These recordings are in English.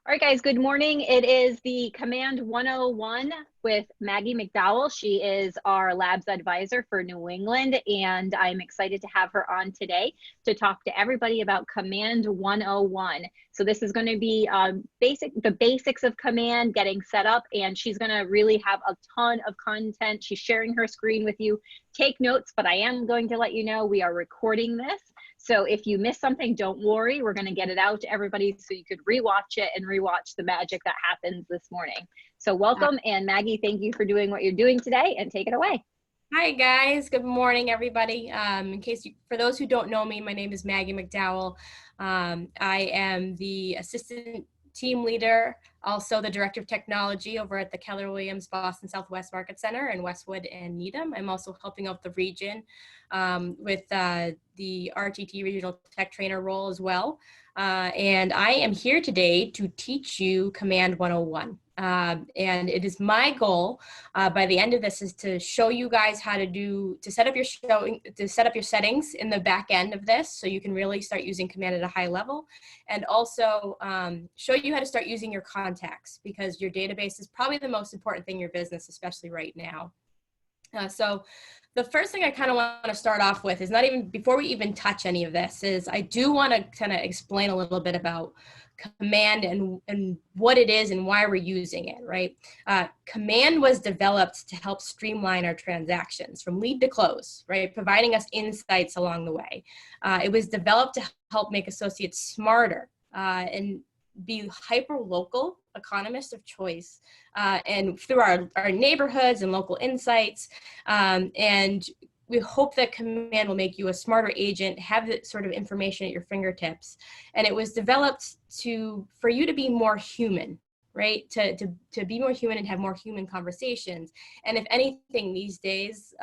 All right, guys, good morning. It is the Command 101 with Maggie McDowell. She is our labs advisor for New England, and I'm excited to have her on today to talk to everybody about Command 101. So this is going to be the basics of Command, getting set up, and she's going to really have a ton of content. She's sharing her screen with you. Take notes, but I am going to let you know we are recording this. So if you miss something, don't worry. We're going to get it out to everybody so you could rewatch it and rewatch the magic that happens this morning. So welcome. And Maggie, thank you for doing what you're doing today, and take it away. Hi guys, good morning everybody. For those who don't know me, my name is Maggie McDowell. I am the assistant team leader, also the director of technology over at the Keller Williams Boston Southwest Market Center in Westwood and Needham. I'm also helping out the region with the RTT Regional Tech Trainer role as well. And I am here today to teach you Command 101. And it is my goal by the end of this is to show you guys how to set up your settings in the back end of this, so you can really start using Command at a high level, and also show you how to start using your contacts, because your database is probably the most important thing in your business, especially right now. So the first thing I kind of want to start off with is, not even before we even touch any of this, is I do want to kind of explain a little bit about Command and what it is and why we're using it, right? Command was developed to help streamline our transactions from lead to close, right? Providing us insights along the way. It was developed to help make associates smarter and be hyper-local economists of choice, and through our neighborhoods and local insights. And we hope that Command will make you a smarter agent, have that sort of information at your fingertips. And it was developed for you to be more human, right? To be more human and have more human conversations. And if anything these days,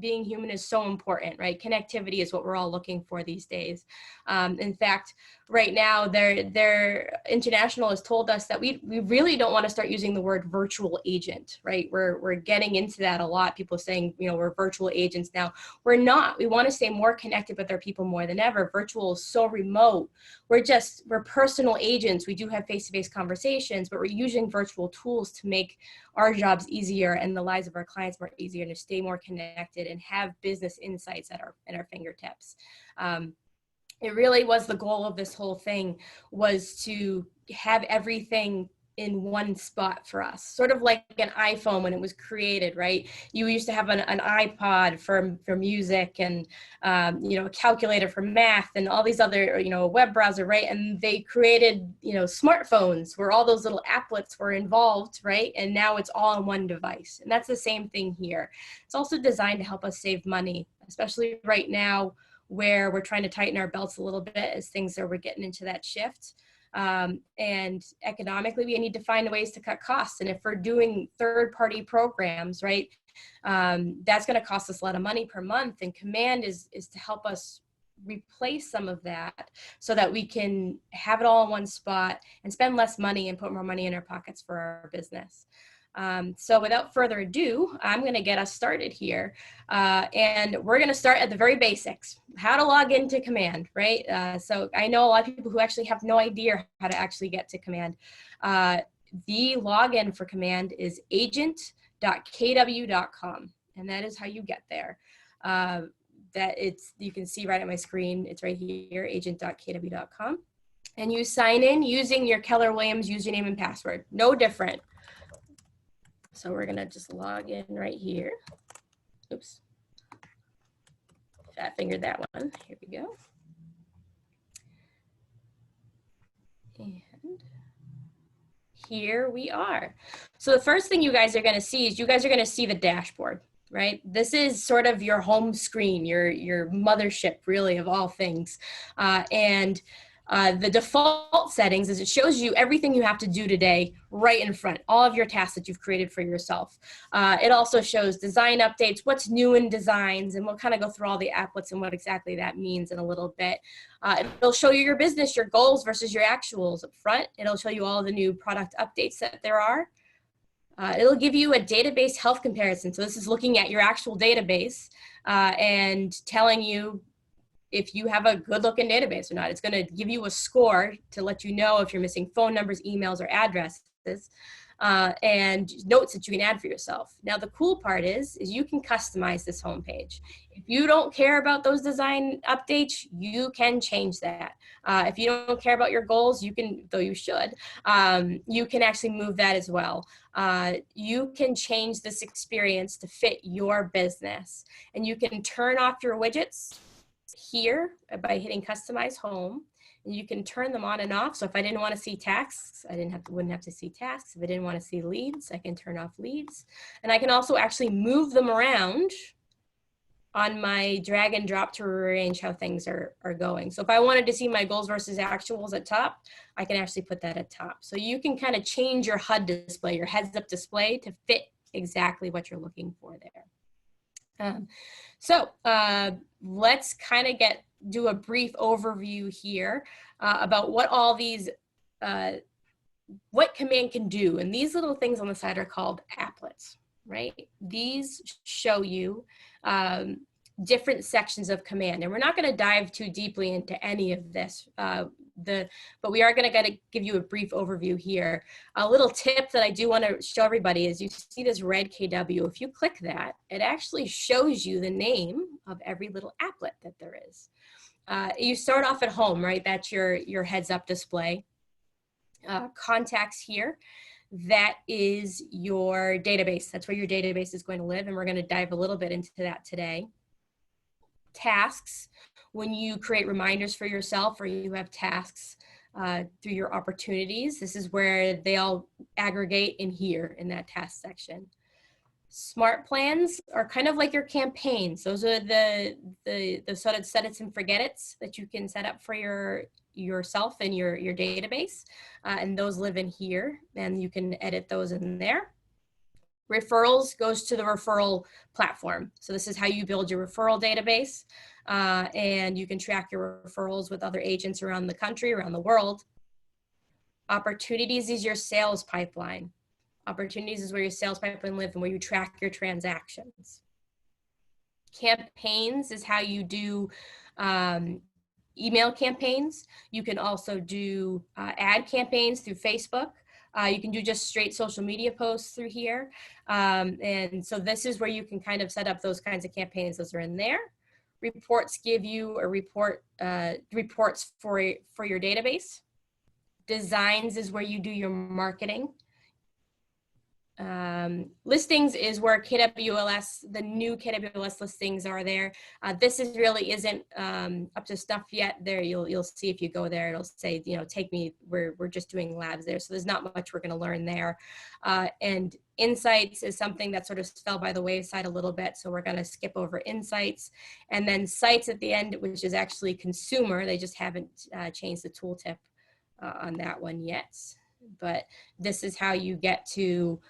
being human is so important, right? Connectivity is what we're all looking for these days. In fact, right now, their international has told us that we really don't want to start using the word virtual agent, right? We're getting into that a lot. People are saying, we're virtual agents now. We're not. We want to stay more connected with our people more than ever. Virtual is so remote. We're personal agents. We do have face-to-face conversations, but we're using virtual tools to make our jobs easier and the lives of our clients more easier, and to stay more connected and have business insights at our fingertips. It really was the goal of this whole thing, was to have everything in one spot for us, sort of like an iPhone when it was created, right? You used to have an iPod for music, and a calculator for math, and all these other, a web browser, right? And they created, smartphones where all those little applets were involved, right? And now it's all on one device. And that's the same thing here. It's also designed to help us save money, especially right now where we're trying to tighten our belts a little bit as we're getting into that shift. And economically, we need to find ways to cut costs. And if we're doing third-party programs, right, that's going to cost us a lot of money per month. And Command is to help us replace some of that, so that we can have it all in one spot and spend less money and put more money in our pockets for our business. So without further ado, I'm going to get us started here. And we're going to start at the very basics, how to log into Command, right? So I know a lot of people who actually have no idea how to actually get to Command. The login for Command is agent.kw.com, and that is how you get there. You can see right on my screen, it's right here, agent.kw.com. And you sign in using your Keller Williams username and password, no different. So we're gonna just log in right here. Oops, fat fingered that one. Here we go. And here we are. So the first thing you guys are gonna see is the dashboard, right? This is sort of your home screen, your mothership, really, of all things. The default settings is it shows you everything you have to do today right in front, all of your tasks that you've created for yourself. It also shows design updates, what's new in designs, and we'll kind of go through all the applets and what exactly that means in a little bit. It'll show you your business, your goals versus your actuals up front. It'll show you all the new product updates that there are. It'll give you a database health comparison. So this is looking at your actual database and telling you if you have a good looking database or not. It's going to give you a score to let you know if you're missing phone numbers, emails, or addresses, and notes that you can add for yourself. Now, the cool part is you can customize this homepage. If you don't care about those design updates, you can change that. If you don't care about your goals, you can, though you should, you can actually move that as well. You can change this experience to fit your business, and you can turn off your widgets here by hitting customize home, and you can turn them on and off. So if I didn't want to see tasks, wouldn't have to see tasks. If I didn't want to see leads, I can turn off leads, and I can also actually move them around on my drag and drop to arrange how things are going. So if I wanted to see my goals versus actuals at top, I can actually put that at top. So you can kind of change your HUD display, your heads up display, to fit exactly what you're looking for there. Let's kind of do a brief overview here about what all these, what command can do. And these little things on the side are called applets, right? These show you different sections of command. And we're not going to dive too deeply into any of this, but we are going to give you a brief overview here. A little tip that I do want to show everybody is you see this red KW. If you click that, it actually shows you the name of every little applet that there is. You start off at home, right? That's your heads up display. Contacts here. That is your database. That's where your database is going to live, and we're going to dive a little bit into that today. Tasks, when you create reminders for yourself or you have tasks through your opportunities, this is where they all aggregate in here in that task section. Smart plans are kind of like your campaigns. Those are the sort of set it's and forget it's that you can set up for yourself and your database, and those live in here, and you can edit those in there. Referrals goes to the referral platform. So this is how you build your referral database, and you can track your referrals with other agents around the country, around the world. Opportunities is your sales pipeline. Opportunities is where your sales pipeline lives and where you track your transactions. Campaigns is how you do email campaigns. You can also do ad campaigns through Facebook. You can do just straight social media posts through here. And so this is where you can kind of set up those kinds of campaigns. Those are in there. Reports give you a reports for your database. Designs is where you do your marketing. Listings is where KWLS, the new KWLS listings are there. This really isn't up to snuff yet. There, you'll see if you go there, it'll say, take me. We're just doing labs there, so there's not much we're going to learn there. And insights is something that sort of fell by the wayside a little bit, so we're going to skip over insights. And then sites at the end, which is actually consumer. They just haven't changed the tooltip on that one yet. But this is how you get to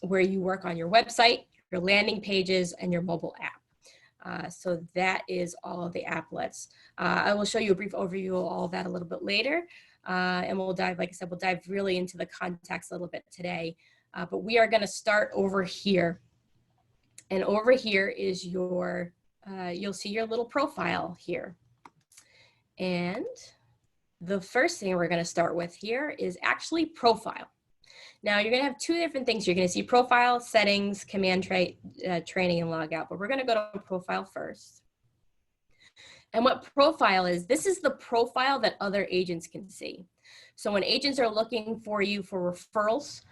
where you work on your website, your landing pages, and your mobile app. So that is all of the applets. I will show you a brief overview of all of that a little bit later. And we'll dive, like I said, we'll dive really into the context a little bit today. But we are going to start over here. And over here is your, you'll see your little profile here. And the first thing we're going to start with here is actually profile. Now you're going to have two different things. You're going to see profile, settings, command training, and log out. But we're going to go to profile first. And what profile is, this is the profile that other agents can see. So when agents are looking for you for referrals,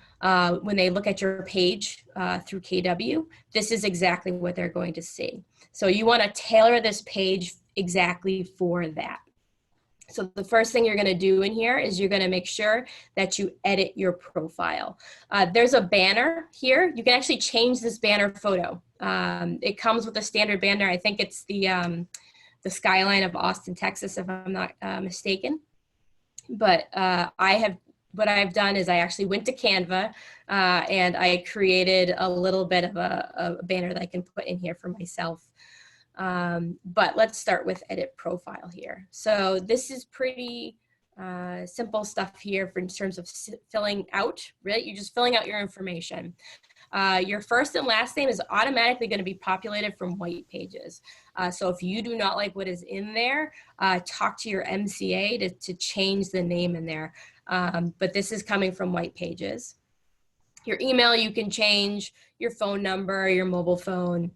when they look at your page through KW, this is exactly what they're going to see. So you want to tailor this page exactly for that. So the first thing you're going to do in here is you're going to make sure that you edit your profile. There's a banner here. You can actually change this banner photo. It comes with a standard banner. I think it's the skyline of Austin, Texas, if I'm not mistaken. But what I've done is I actually went to Canva and I created a little bit of a banner that I can put in here for myself. But let's start with edit profile here. So this is pretty simple stuff here for in terms of filling out, right? You're just filling out your information. Your first and last name is automatically going to be populated from white pages. So if you do not like what is in there, talk to your MCA to change the name in there. But this is coming from white pages. Your email, you can change your phone number, your mobile phone,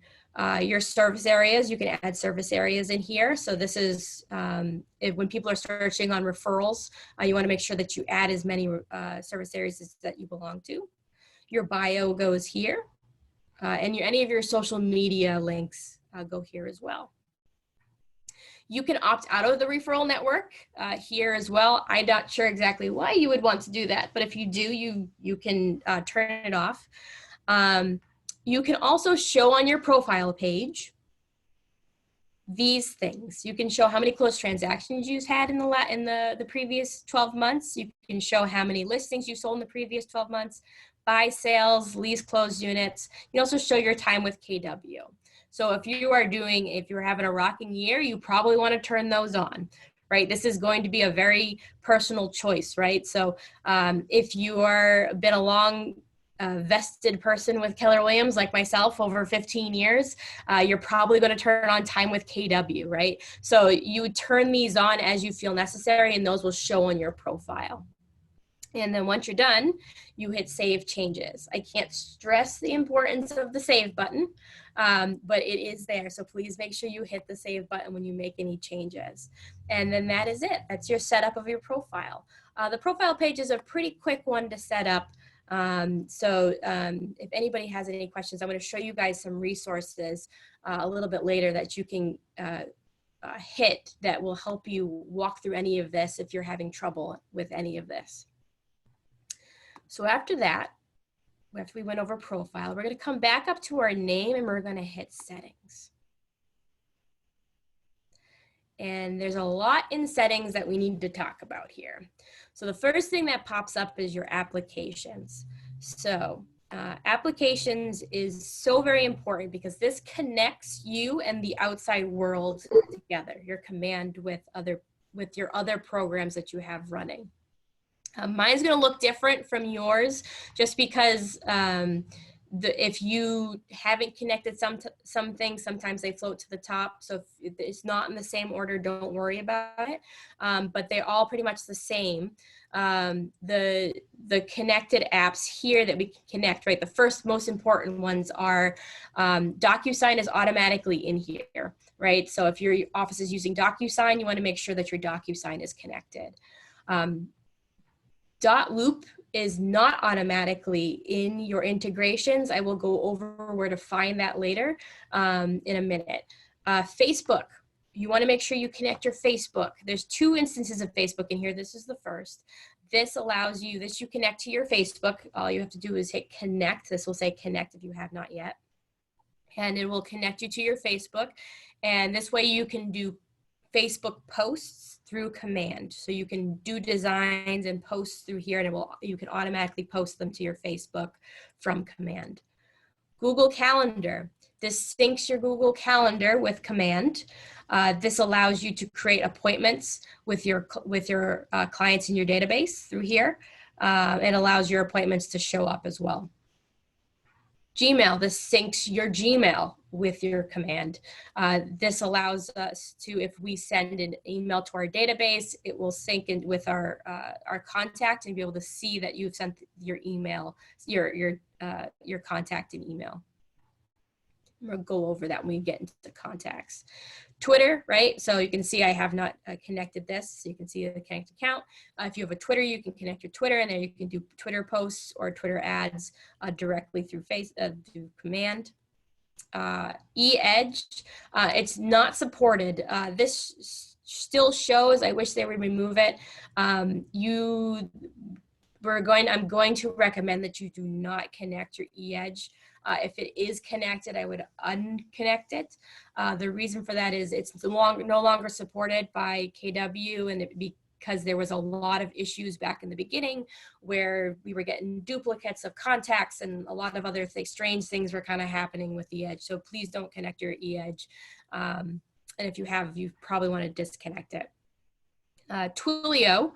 your service areas. You can add service areas in here. So this is when people are searching on referrals, you want to make sure that you add as many service areas that you belong to. Your bio goes here, and any of your social media links go here as well. You can opt out of the referral network here as well. I'm not sure exactly why you would want to do that, but if you do, you can turn it off. You can also show on your profile page these things. You can show how many closed transactions you've had in the previous 12 months. You can show how many listings you sold in the previous 12 months, buy sales, lease closed units. You also show your time with KW. So if you're having a rocking year, you probably want to turn those on, right? This is going to be a very personal choice, right? So if you are been a long vested person with Keller Williams like myself over 15 years, you're probably going to turn on time with KW, right? So you turn these on as you feel necessary, and those will show on your profile. And then once you're done, you hit save changes. I can't stress the importance of the save button, but it is there. So please make sure you hit the save button when you make any changes. And then that is it. That's your setup of your profile. The profile page is a pretty quick one to set up. If anybody has any questions, I'm going to show you guys some resources a little bit later that you can hit that will help you walk through any of this if you're having trouble with any of this. So after that, after we went over profile, we're going to come back up to our name and we're going to hit settings. And there's a lot in settings that we need to talk about here. So the first thing that pops up is your applications. So applications is so very important because this connects you and the outside world together, your command with your other programs that you have running. Mine's going to look different from yours just because if you haven't connected some things, sometimes they float to the top. So if it's not in the same order, don't worry about it. But they're all pretty much the same. The connected apps here that we can connect, right? The first most important ones are DocuSign is automatically in here, right? So if your office is using DocuSign, you want to make sure that your DocuSign is connected. .loop is not automatically in your integrations. I will go over where to find that later in a minute. Facebook, you want to make sure you connect your Facebook. There's 2 instances of Facebook in here. This is the first. This allows you, you connect to your Facebook. All you have to do is hit connect. This will say connect if you have not yet. And it will connect you to your Facebook. And this way you can do Facebook posts through command. So you can do designs and posts through here, and you can automatically post them to your Facebook from command. Google Calendar. This syncs your Google Calendar with command. This allows you to create appointments with your clients in your database through here. It allows your appointments to show up as well. Gmail, this syncs your Gmail with your command. This allows us to, if we send an email to our database, it will sync in with our contact and be able to see that you've sent your email, your contact in email. We'll go over that when we get into contacts. Twitter, right? So you can see I have not connected this. So you can see the connect account. If you have a Twitter, you can connect your Twitter, and then you can do Twitter posts or Twitter ads directly through through command. E-Edge, it's not supported. This still shows. I wish they would remove it. I'm going to recommend that you do not connect your E-Edge. If it is connected, I would unconnect it. The reason for that is it's no longer supported by KW, and because there was a lot of issues back in the beginning where we were getting duplicates of contacts and a lot of other strange things were kind of happening with the Edge. So please don't connect your E-Edge. And if you have, you probably want to disconnect it. Twilio.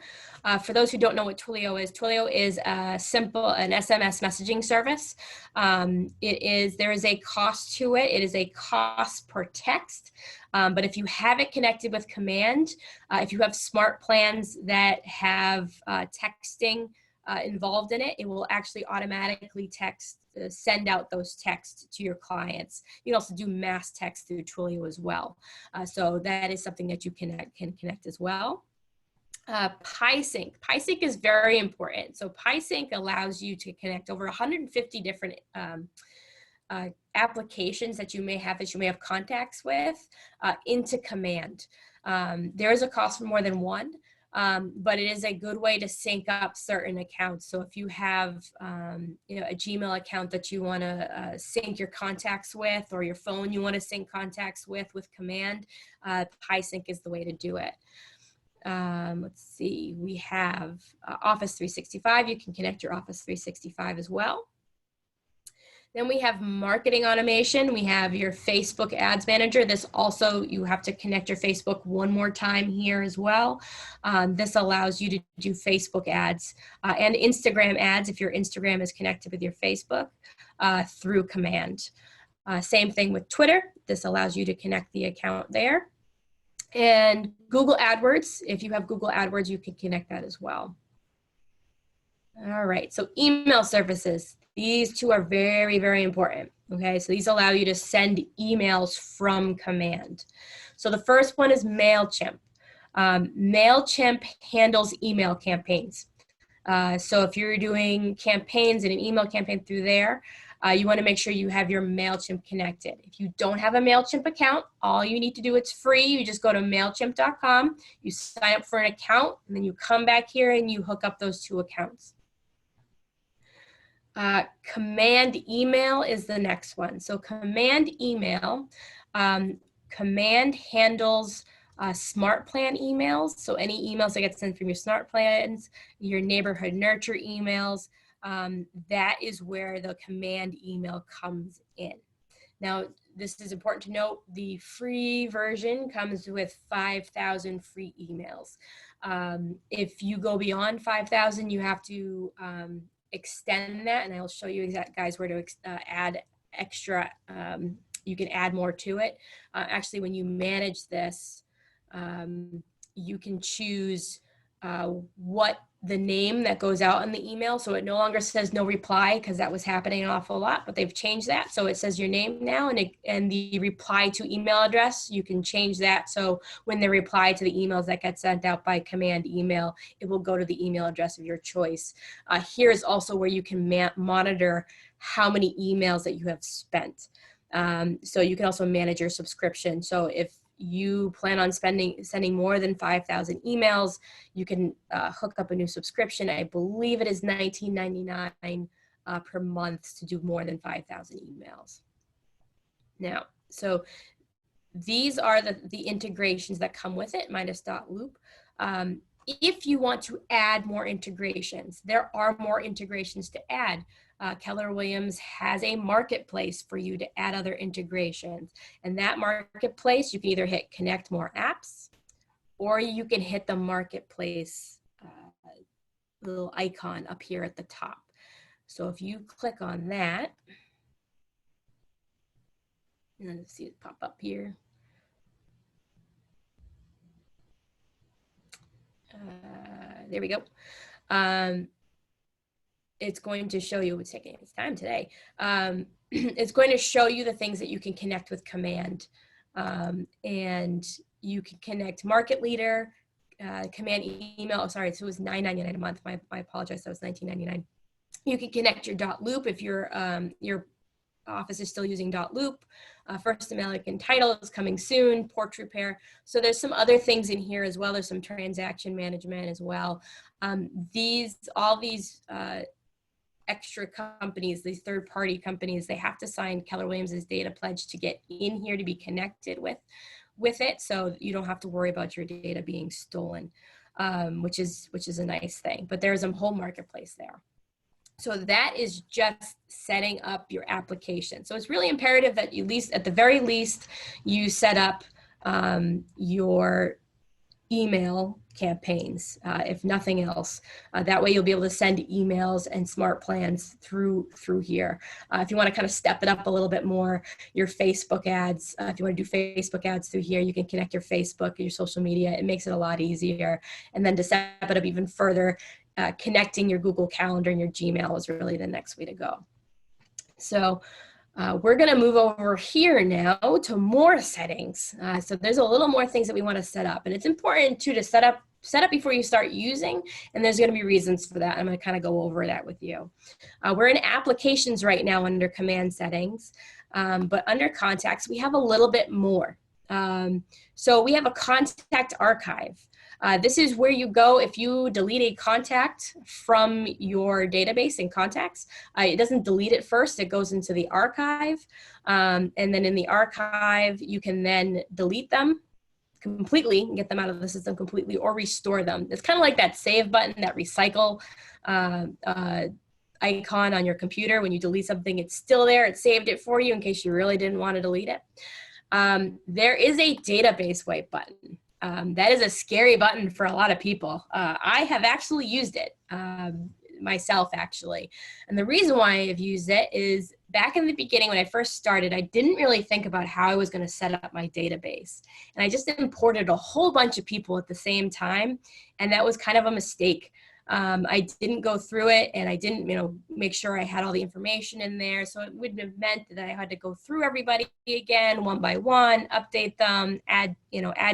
For those who don't know what Twilio is an SMS messaging service. There is a cost to it. It is a cost per text. But if you have it connected with Command, if you have smart plans that have texting involved in it, it will actually automatically send out those texts to your clients. You can also do mass text through Twilio as well. So that is something that you can connect as well. PieSync. PieSync is very important. So PieSync allows you to connect over 150 different applications that you may have contacts with into Command. There is a cost for more than one, but it is a good way to sync up certain accounts. So if you have a Gmail account that you want to sync your contacts with, or your phone you want to sync contacts with Command, PieSync is the way to do it. Let's see, we have Office 365. You can connect your Office 365 as well. Then we have marketing automation. We have your Facebook ads manager. This also, you have to connect your Facebook one more time here as well. This allows you to do Facebook ads and Instagram ads if your Instagram is connected with your Facebook through Command. Same thing with Twitter. This allows you to connect the account there. And Google AdWords, if you have Google AdWords, you can connect that as well. All right, so email services. These two are very, very important, okay? So these allow you to send emails from Command. So the first one is MailChimp. MailChimp handles email campaigns. So if you're doing campaigns and an email campaign through there, you want to make sure you have your MailChimp connected. If you don't have a MailChimp account, all you need to do, it's free. You just go to MailChimp.com, you sign up for an account, and then you come back here and you hook up those two accounts. Command email is the next one. So Command email, Command handles smart plan emails. So any emails that get sent from your smart plans, your neighborhood nurture emails, that is where the Command email comes in. Now, this is important to note, the free version comes with 5,000 free emails. If you go beyond 5,000, you have to extend that, and I'll show you guys where to add extra. You can add more to it. Actually, when you manage this, you can choose what the name that goes out in the email. So it no longer says no reply, because that was happening an awful lot, but they've changed that. So it says your name now, and the reply to email address, you can change that. So when they reply to the emails that get sent out by Command email, it will go to the email address of your choice. Here's also where you can monitor how many emails that you have spent. So you can also manage your subscription. So if you plan on sending more than 5,000 emails, you can hook up a new subscription. I believe it is $19.99 per month to do more than 5,000 emails. Now, so these are the integrations that come with it, minus .loop. If you want to add more integrations, there are more integrations to add. Keller Williams has a marketplace for you to add other integrations. And that marketplace, you can either hit connect more apps, or you can hit the marketplace little icon up here at the top. So if you click on that, and let's see it pop up here. There we go. It's going to show you, it's taking its time today. It's going to show you the things that you can connect with Command. And you can connect Market Leader, Command email. Oh, sorry, so it was $9.99 a month. I apologize, that was $19.99. You can connect your .loop if your office is still using .loop. First American title is coming soon, porch repair. So there's some other things in here as well. There's some transaction management as well. All these extra companies, these third-party companies, they have to sign Keller Williams's data pledge to get in here to be connected with it, so you don't have to worry about your data being stolen, which is a nice thing. But there's a whole marketplace there. So that is just setting up your application. So it's really imperative that at the very least, you set up your email campaigns, if nothing else. That way you'll be able to send emails and smart plans through here. If you want to kind of step it up a little bit more, your Facebook ads, if you want to do Facebook ads through here, you can connect your Facebook, your social media. It makes it a lot easier. And then to step it up even further, connecting your Google Calendar and your Gmail is really the next way to go. So we're going to move over here now to more settings. So there's a little more things that we want to set up, and it's important too to set up before you start using, and there's going to be reasons for that. I'm going to kind of go over that with you. We're in applications right now under command settings, but under contacts, we have a little bit more. So we have a contact archive. This is where you go if you delete a contact from your database in contacts. It doesn't delete it first, it goes into the archive. And then in the archive, you can then delete them completely and get them out of the system completely, or restore them. It's kind of like that save button, that recycle icon on your computer. When you delete something, it's still there. It saved it for you in case you really didn't want to delete it. There is a database wipe button. That is a scary button for a lot of people. I have actually used it myself, actually. And the reason why I've used it is back in the beginning when I first started, I didn't really think about how I was going to set up my database. And I just imported a whole bunch of people at the same time. And that was kind of a mistake. I didn't go through it, and I didn't, make sure I had all the information in there. So it wouldn't have meant that I had to go through everybody again, one by one, update them, add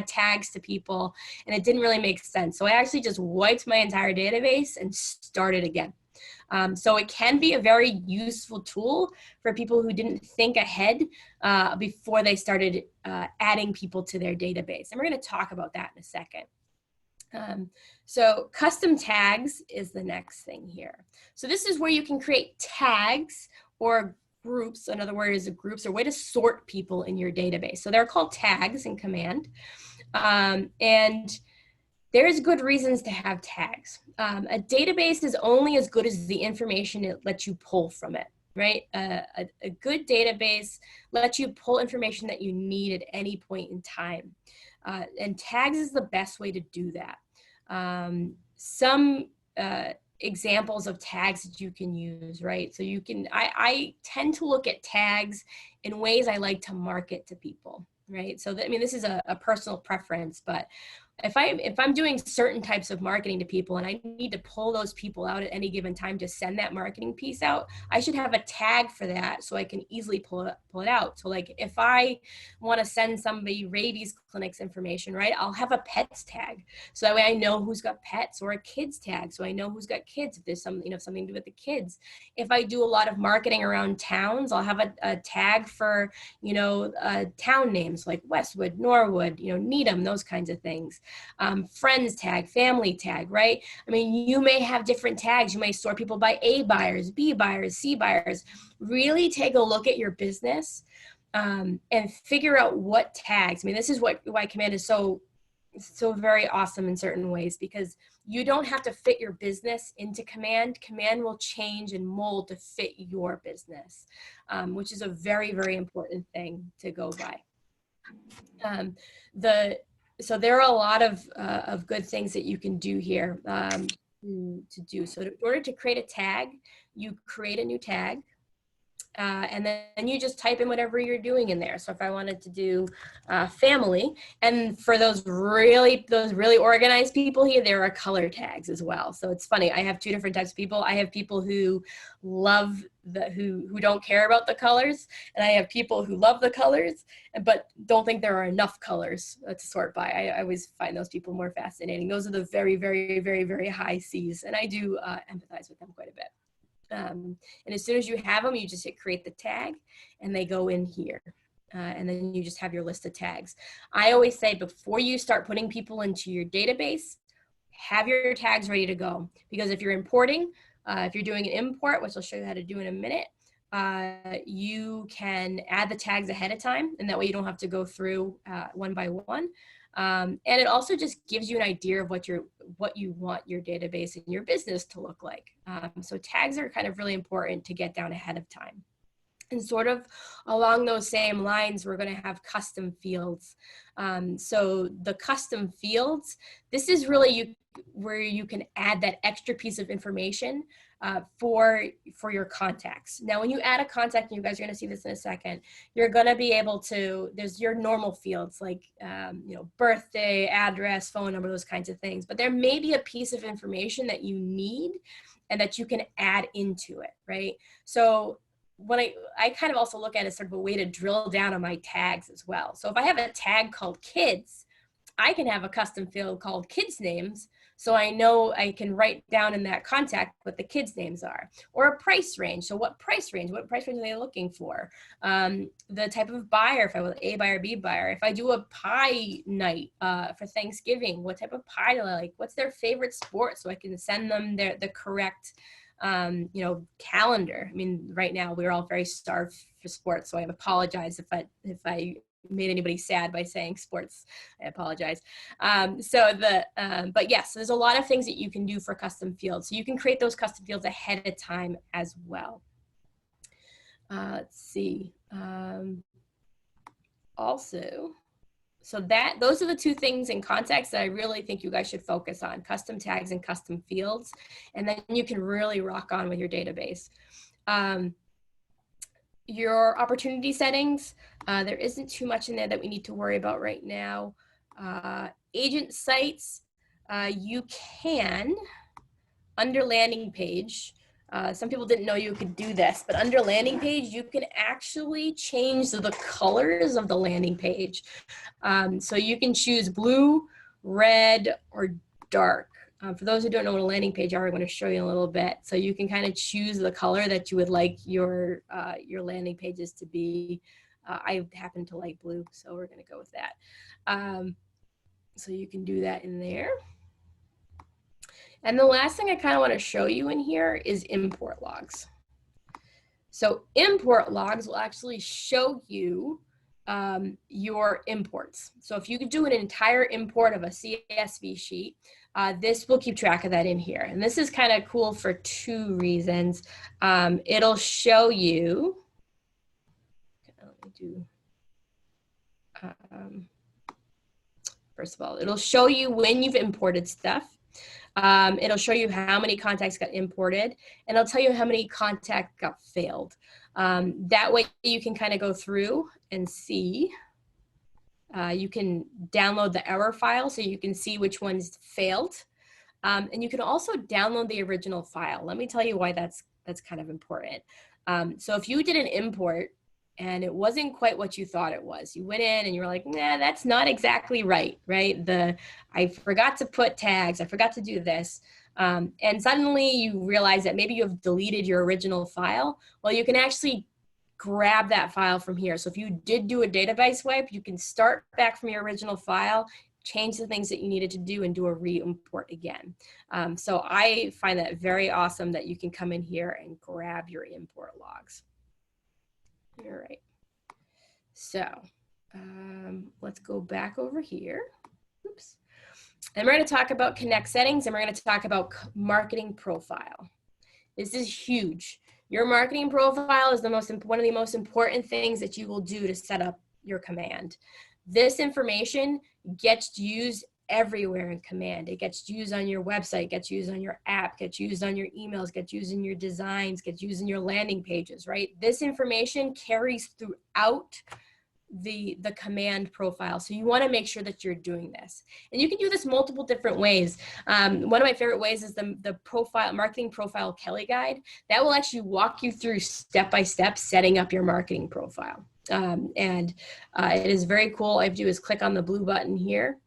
tags to people, and it didn't really make sense. So I actually just wiped my entire database and started again. So it can be a very useful tool for people who didn't think ahead before they started adding people to their database. And we're going to talk about that in a second. So custom tags is the next thing here. So this is where you can create tags or groups. In other words, groups are a way to sort people in your database. So they're called tags in command. And there's good reasons to have tags. A database is only as good as the information it lets you pull from it, right? A good database lets you pull information that you need at any point in time. And tags is the best way to do that. Some examples of tags that you can use, right? So you can, I tend to look at tags in ways I like to market to people, right? So that, this is a personal preference, but if I'm doing certain types of marketing to people and I need to pull those people out at any given time to send that marketing piece out, I should have a tag for that so I can easily pull it out. So like if I want to send somebody rabies clinics information, right, I'll have a pets tag. So that way I know who's got pets, or a kids tag. So I know who's got kids if there's something to do with the kids. If I do a lot of marketing around towns, I'll have a tag for, town names like Westwood, Norwood, Needham, those kinds of things. Friends tag, family tag, right? You may have different tags. You may sort people by A buyers, B buyers, C buyers. Really take a look at your business and figure out what tags. This is why Command is so very awesome in certain ways, because you don't have to fit your business into Command. Command will change and mold to fit your business, which is a very, very important thing to go by. So there are a lot of good things that you can do here to do. So in order to create a tag, you create a new tag. And then you just type in whatever you're doing in there. So if I wanted to do family, and for those really organized people here, there are color tags as well. So it's funny. I have two different types of people. I have people who love who don't care about the colors, and I have people who love the colors but don't think there are enough colors to sort by. I always find those people more fascinating. Those are the very, very, very, very high C's, and I do empathize with them quite a bit. And as soon as you have them, you just hit create the tag and they go in here. And then you just have your list of tags. I always say before you start putting people into your database, have your tags ready to go. Because if you're importing, if you're doing an import, which I'll show you how to do in a minute, you can add the tags ahead of time. And that way you don't have to go through one by one. And it also just gives you an idea of what you want your database and your business to look like. So tags are kind of really important to get down ahead of time. And sort of along those same lines, we're going to have custom fields. So the custom fields, this is really where you can add that extra piece of information for your contacts. Now, when you add a contact, and you guys are going to see this in a second, you're going to be able to, there's your normal fields like, birthday, address, phone number, those kinds of things. But there may be a piece of information that you need and that you can add into it, right? So what I kind of also look at as sort of a way to drill down on my tags as well. So if I have a tag called kids, I can have a custom field called kids names. So I know I can write down in that contact what the kids names are, or a price range. So what price range are they looking for? The type of buyer, if I was A buyer, B buyer, if I do a pie night for Thanksgiving, what type of pie do I like? What's their favorite sport? So I can send them the correct calendar. I mean, right now we're all very starved for sports, so I apologize if I made anybody sad by saying sports. I apologize. But yes, there's a lot of things that you can do for custom fields. So you can create those custom fields ahead of time as well. Let's see. Also, so those are the two things in context that I really think you guys should focus on: custom tags and custom fields. And then you can really rock on with your database. Your opportunity settings, there isn't too much in there that we need to worry about right now. Agent sites, you can, under landing page, some people didn't know you could do this, but under landing page, you can actually change the colors of the landing page. So you can choose blue, red, or dark. For those who don't know what a landing page are, I'm going to show you a little bit. So you can kind of choose the color that you would like your landing pages to be. I happen to like blue, so we're going to go with that. So you can do that in there. And the last thing I kind of want to show you in here is import logs. So import logs will actually show you your imports. So if you could do an entire import of a CSV sheet, this will keep track of that in here. And this is kind of cool for two reasons. It'll show you, let me do, first of all, it'll show you when you've imported stuff. It'll show you how many contacts got imported, and it'll tell you how many contacts got failed. That way you can kind of go through and see. You can download the error file so you can see which ones failed. And you can also download the original file. Let me tell you why that's kind of important. So if you did an import and it wasn't quite what you thought it was, you went in and you were like, nah, that's not exactly right, right? I forgot to put tags, I forgot to do this. And suddenly you realize that maybe you have deleted your original file. Well, you can actually grab that file from here. So if you did do a database wipe, you can start back from your original file, change the things that you needed to do, and do a re-import again. So I find that very awesome that you can come in here and grab your import logs. All right. So let's go back over here. Oops. And we're going to talk about Connect settings, and we're going to talk about marketing profile. This is huge. Your marketing profile is one of the most important things that you will do to set up your command. This information gets used everywhere in command. It gets used on your website, gets used on your app, gets used on your emails, gets used in your designs, gets used in your landing pages, right? This information carries throughout the command profile. So you want to make sure that you're doing this. And you can do this multiple different ways. One of my favorite ways is the marketing profile Kelly guide. That will actually walk you through step-by-step setting up your marketing profile. It is very cool. All I have to do is click on the blue button here,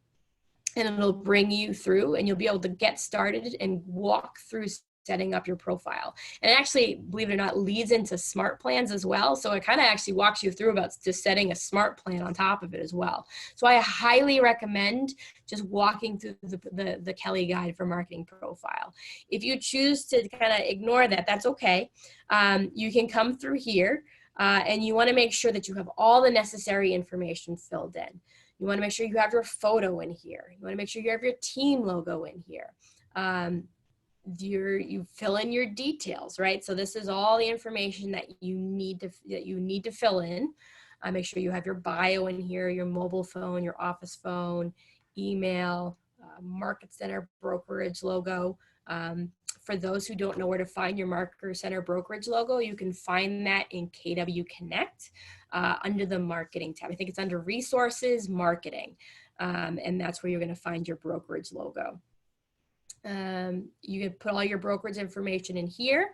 and it'll bring you through, and you'll be able to get started and walk through setting up your profile. And it actually, believe it or not, leads into smart plans as well. So it kind of actually walks you through about just setting a smart plan on top of it as well. So I highly recommend just walking through the Kelly guide for marketing profile. If you choose to kind of ignore that, that's okay. You can come through here and you want to make sure that you have all the necessary information filled in. You want to make sure you have your photo in here. You want to make sure you have your team logo in here. you fill in your details, right? So this is all the information that you need to fill in. Make sure you have your bio in here, your mobile phone, your office phone, email, market center brokerage logo. For those who don't know where to find your market center brokerage logo, you can find that in KW Connect under the marketing tab. I think it's under resources, marketing, and that's where you're going to find your brokerage logo. You can put all your brokerage information in here.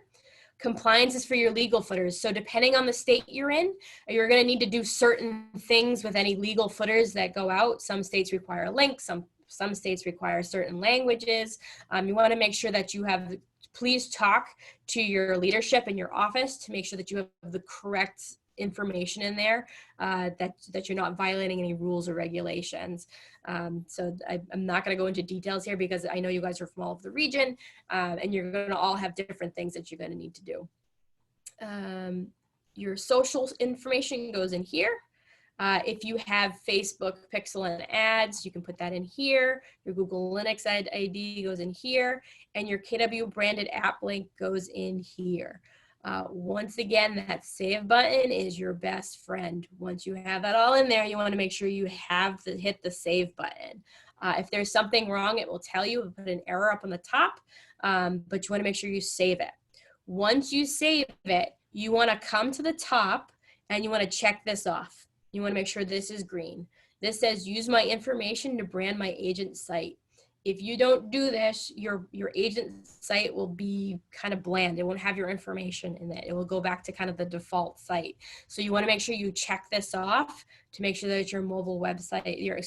Compliance is for your legal footers. So depending on the state you're in, you're going to need to do certain things with any legal footers that go out. Some states require links, some states require certain languages. You want to make sure that you have, please talk to your leadership in your office to make sure that you have the correct information in there, that you're not violating any rules or regulations. So I'm not going to go into details here because I know you guys are from all over the region, and you're going to all have different things that you're going to need to do. Your social information goes in here. If you have Facebook pixel and ads, you can put that in here. Your Google Linux ID goes in here, and your KW branded app link goes in here. Once again, that save button is your best friend. Once you have that all in there, you want to make sure you have to hit the save button. If there's something wrong, it will tell you. It'll put an error up on the top, but you want to make sure you save it. Once you save it, you want to come to the top and you want to check this off. You want to make sure this is green. This says use my information to brand my agent site. If you don't do this, your agent site will be kind of bland. It won't have your information in it. It will go back to kind of the default site. So you want to make sure you check this off to make sure that your mobile website, your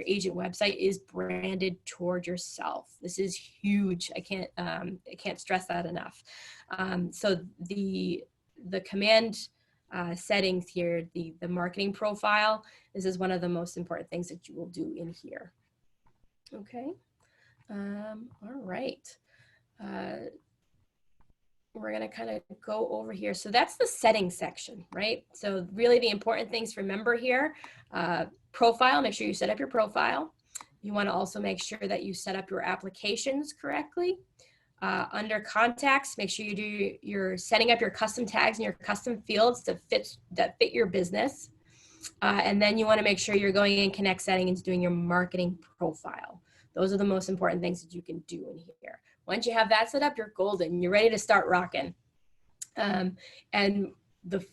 agent website is branded toward yourself. This is huge. I can't stress that enough. So the command settings here, the marketing profile, this is one of the most important things that you will do in here. Okay, all right. We're gonna kind of go over here. So that's the settings section, right? So really the important things to remember here, profile, make sure you set up your profile. You wanna also make sure that you set up your applications correctly. Under contacts, make sure you're setting up your custom tags and your custom fields that fit your business. And then you want to make sure you're going in Connect settings and doing your marketing profile. Those are the most important things that you can do in here. Once you have that set up, you're golden. You're ready to start rocking. And the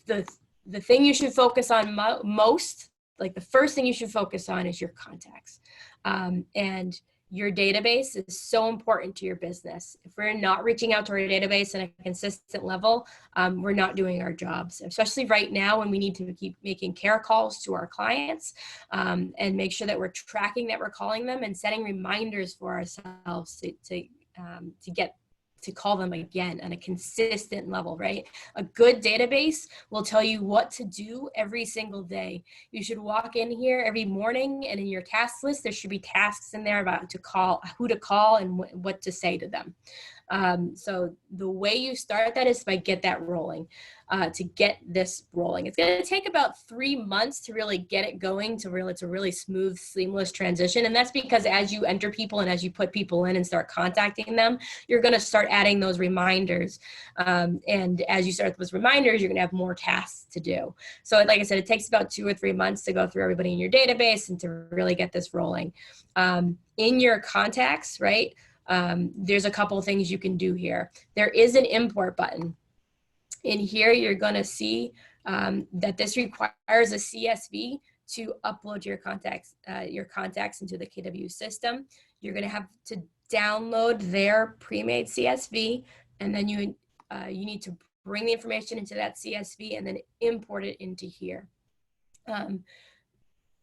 thing you should focus on most, like the first thing you should focus on is your contacts. And your database is so important to your business. If we're not reaching out to our database on a consistent level, we're not doing our jobs, especially right now when we need to keep making care calls to our clients, and make sure that we're tracking that we're calling them and setting reminders for ourselves to get to call them again on a consistent level, right? A good database will tell you what to do every single day. You should walk in here every morning, and in your task list, there should be tasks in there about who to call and what to say to them. So the way you start that is by get that rolling, to get this rolling. It's going to take about 3 months to really get it going, it's a really smooth, seamless transition. And that's because as you enter people and as you put people in and start contacting them, you're going to start adding those reminders. And as you start those reminders, you're going to have more tasks to do. So like I said, it takes about 2 or 3 months to go through everybody in your database and to really get this rolling. In your contacts, right? There's a couple of things you can do here. There is an import button. In here, you're going to see that this requires a CSV to upload your contacts into the KW system. You're going to have to download their pre-made CSV, and then you need to bring the information into that CSV and then import it into here. I'm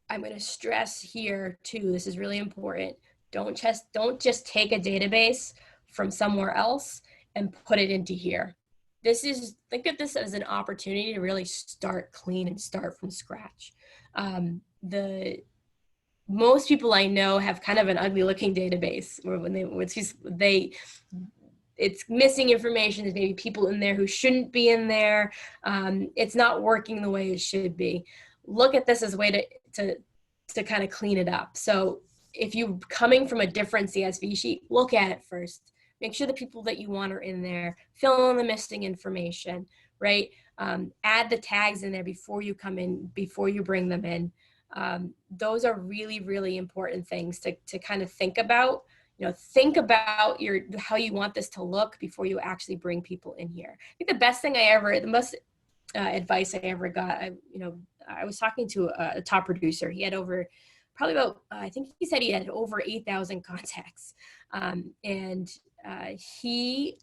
going to stress here too, this is really important. Don't just take a database from somewhere else and put it into here. Think of this as an opportunity to really start clean and start from scratch. Most people I know have kind of an ugly looking database where it's missing information. There's maybe people in there who shouldn't be in there. It's not working the way it should be. Look at this as a way to kind of clean it up. So if you're coming from a different CSV sheet, look at it first. make sure the people that you want are in there, fill in the missing information, right? Add the tags in there before you come in, before you bring them in. Those are really, really important things to kind of think about. Think about how you want this to look before you actually bring people in here. I think the most advice I ever got, I was talking to a top producer. He had I think he said he had over 8,000 contacts. And he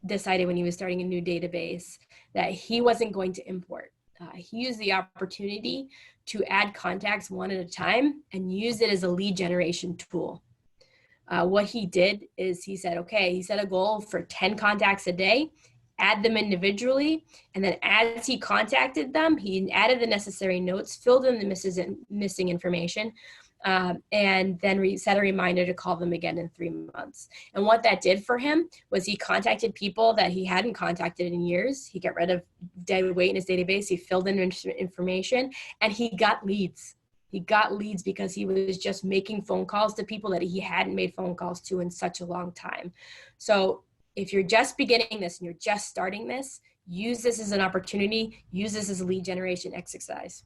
decided when he was starting a new database that he wasn't going to import. He used the opportunity to add contacts one at a time and use it as a lead generation tool. What he did is he said, okay, he set a goal for 10 contacts a day, add them individually, and then as he contacted them, he added the necessary notes, filled in the missing information, and then set a reminder to call them again in 3 months. And what that did for him was he contacted people that he hadn't contacted in years. He got rid of dead weight in his database. He filled in information, and he got leads. He got leads because he was just making phone calls to people that he hadn't made phone calls to in such a long time. So if you're just beginning this and you're just starting this, use this as an opportunity, use this as a lead generation exercise.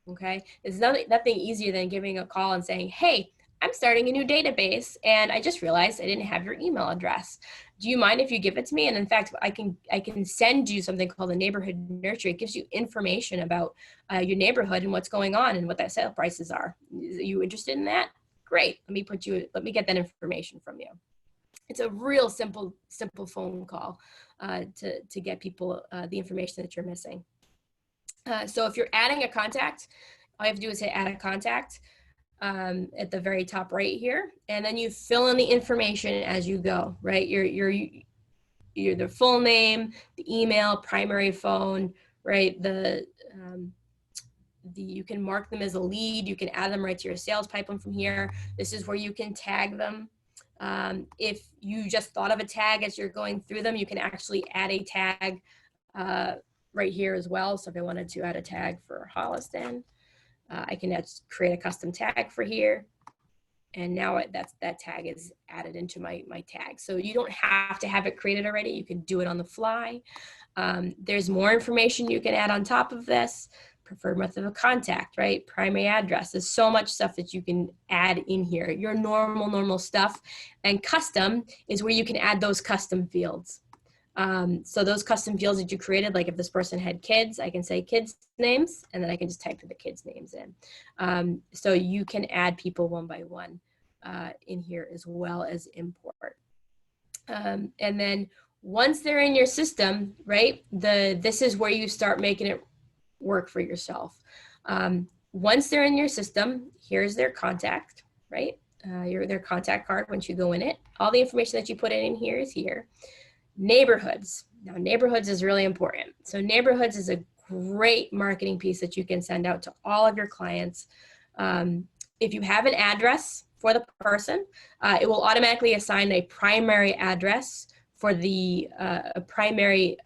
Okay, it's nothing easier than giving a call and saying, hey, I'm starting a new database and I just realized I didn't have your email address. Do you mind if you give it to me? And in fact, I can send you something called a neighborhood nurture. It gives you information about your neighborhood and what's going on and what that sale prices are. Are you interested in that? Great. Let me get that information from you. It's a real simple phone call to get people the information that you're missing. So if you're adding a contact, all you have to do is hit add a contact at the very top right here, and then you fill in the information as you go, right? Your the full name, the email, primary phone, right? You can mark them as a lead. You can add them right to your sales pipeline from here. This is where you can tag them. If you just thought of a tag as you're going through them, you can actually add a tag right here as well. So if I wanted to add a tag for Holliston, I can create a custom tag for here. And now that tag is added into my tag. So you don't have to have it created already. You can do it on the fly. There's more information you can add on top of this. Preferred method of contact, right? Primary address. There's so much stuff that you can add in here. Your normal stuff. And custom is where you can add those custom fields. So those custom fields that you created, like if this person had kids, I can say kids names, and then I can just type the kids names in. So you can add people one by one in here as well as import. And then once they're in your system, right, this is where you start making it work for yourself. Once they're in your system, here's their contact, right? Their contact card once you go in it. All the information that you put in here is here. Neighborhoods. Now, neighborhoods is really important. So neighborhoods is a great marketing piece that you can send out to all of your clients. If you have an address for the person, it will automatically assign a primary address for the primary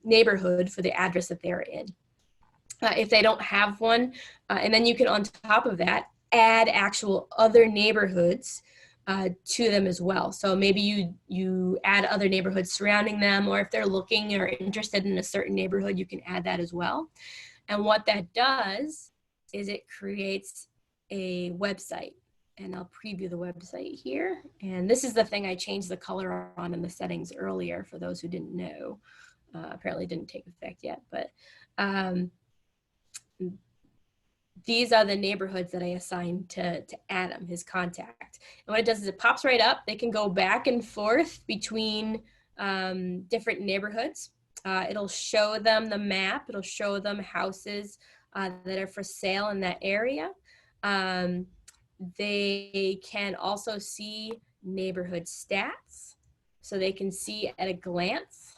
neighborhood for the address that they're in. If they don't have one, and then you can, on top of that, add actual other neighborhoods to them as well. So maybe you add other neighborhoods surrounding them, or if they're looking or interested in a certain neighborhood, you can add that as well. And what that does is it creates a website. And I'll preview the website here. And this is the thing I changed the color on in the settings earlier for those who didn't know. Apparently didn't take effect yet, but these are the neighborhoods that I assigned to Adam, his contact. And what it does is it pops right up. They can go back and forth between different neighborhoods. It'll show them the map. It'll show them houses that are for sale in that area. They can also see neighborhood stats. So they can see at a glance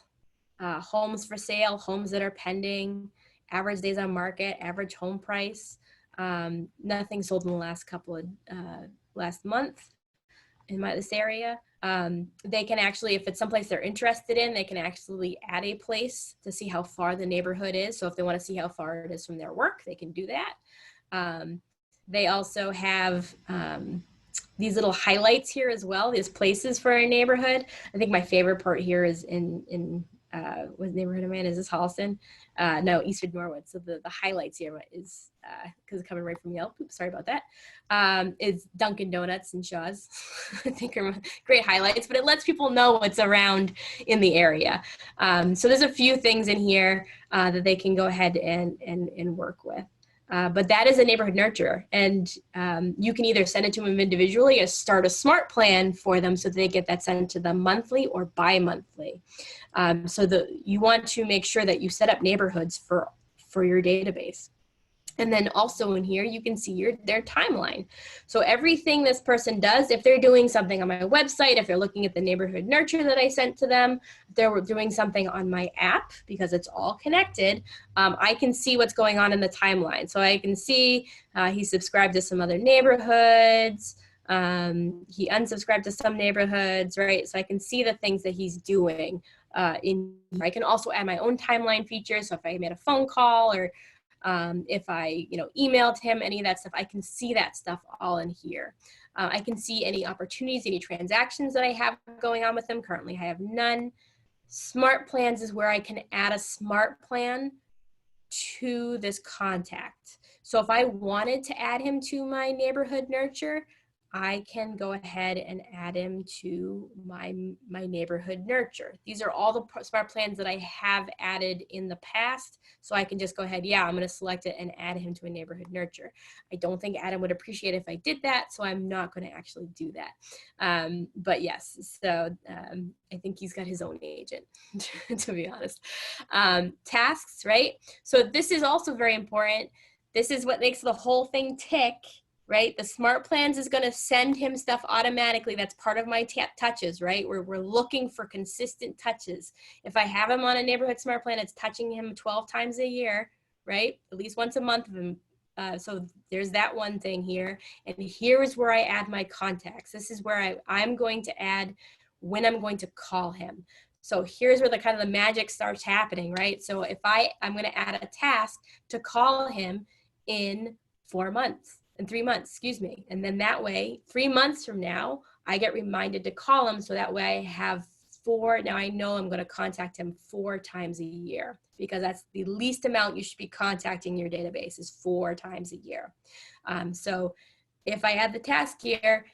homes for sale, homes that are pending, average days on market, average home price. Nothing sold in the last month in this area. They can actually, if it's someplace they're interested in, they can actually add a place to see how far the neighborhood is. So if they want to see how far it is from their work, they can do that. They also have these little highlights here as well, these places for our neighborhood. I think my favorite part here is in what neighborhood am I in? Is this Holliston? No, Eastern Norwood. So the highlights here is, because it's coming right from Yelp, oops, sorry about that, is Dunkin' Donuts and Shaw's. I think are great highlights, but it lets people know what's around in the area. So there's a few things in here that they can go ahead and work with. But that is a neighborhood nurturer, and you can either send it to them individually or start a smart plan for them so they get that sent to them monthly or bi-monthly. So you want to make sure that you set up neighborhoods for your database. And then also in here, you can see their timeline. So everything this person does, if they're doing something on my website, if they're looking at the neighborhood nurture that I sent to them, if they're doing something on my app, because it's all connected, I can see what's going on in the timeline. So I can see he subscribed to some other neighborhoods. He unsubscribed to some neighborhoods, right? So I can see the things that he's doing. I can also add my own timeline feature. So if I made a phone call or if I, emailed him, any of that stuff, I can see that stuff all in here. I can see any opportunities, any transactions that I have going on with him. Currently, I have none. Smart plans is where I can add a smart plan to this contact. So if I wanted to add him to my neighborhood nurture, I can go ahead and add him to my neighborhood nurture. These are all the smart plans that I have added in the past. So I can just go ahead, I'm going to select it and add him to a neighborhood nurture. I don't think Adam would appreciate it if I did that, so I'm not going to actually do that. But yes, so I think he's got his own agent, to be honest. Tasks, right? So this is also very important. This is what makes the whole thing tick. Right? The smart plans is going to send him stuff automatically. That's part of my touches, right? We're looking for consistent touches. If I have him on a neighborhood smart plan, it's touching him 12 times a year, right? At least once a month of him. So there's that one thing here. And here is where I add my contacts. This is where I'm going to add when I'm going to call him. So here's where the kind of the magic starts happening, right? So if I'm going to add a task to call him in 4 months. In 3 months, excuse me. And then that way, 3 months from now, I get reminded to call him. So that way I have 4. Now I know I'm going to contact him 4 times a year, because that's the least amount you should be contacting your database is 4 times a year. So if I add the task here,